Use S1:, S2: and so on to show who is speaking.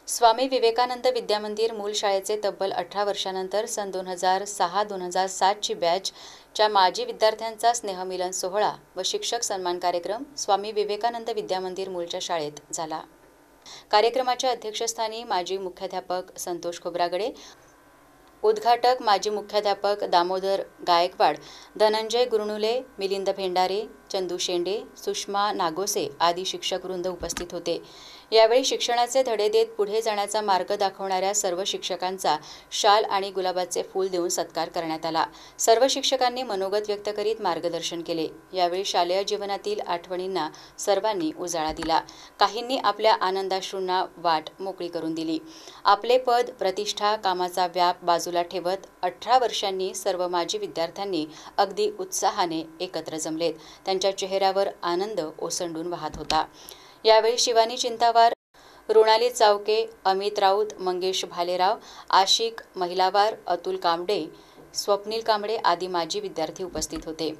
S1: स्वामी विवेकानंद विद्यामंदिर मूल शाळेचे तब्बल 18 वर्षांनंतर सन 2006-2007 ची बॅचच्या माजी विद्यार्थ्यांचा स्नेहमिलन सोहळा व शिक्षक सन्मान कार्यक्रम स्वामी विवेकानंद विद्यामंदिर मूलच्या शाळेत झाला। कार्यक्रमाच्या अध्यक्षस्थानी माजी मुख्याध्यापक संतोष खोब्रागडे, उद्घाटक माजी मुख्याध्यापक दामोदर गायकवाड, धनंजय गुरनुले, मिलिंद भेंडारे, चंदू शेंडे, सुषमा नागोसे आदी शिक्षकवृंद उपस्थित होते। यावेळी शिक्षणाचे धडे देत पुढे जाण्याचा मार्ग दाखवणाऱ्या सर्व शिक्षकांचा शाल आणि गुलाबाचे फूल देऊन सत्कार करण्यात आला। सर्व शिक्षकांनी मनोगत व्यक्त करीत मार्गदर्शन केले। यावेळी शालेय जीवनातील आठवणींना सर्वांनी उजाळा दिला। काहींनी आपल्या आनंदाश्रूंना वाट मोकळी करून दिली। आपले पद, प्रतिष्ठा, कामाचा व्याप बाजूला ठेवत 18 वर्षांनी सर्व माजी विद्यार्थ्यांनी अगदी उत्साहाने एकत्र जमलेत। त्यांच्या चेहऱ्यावर आनंद ओसंडून वाहत होता। यावेळी शिवानी चिंतावार, रुणाली चावके, अमित राऊत, मंगेश भालेराव, आशिक महिलावार, अतुल कांबळे, स्वप्नील कांबळे आदी माजी विद्यार्थी उपस्थित होते।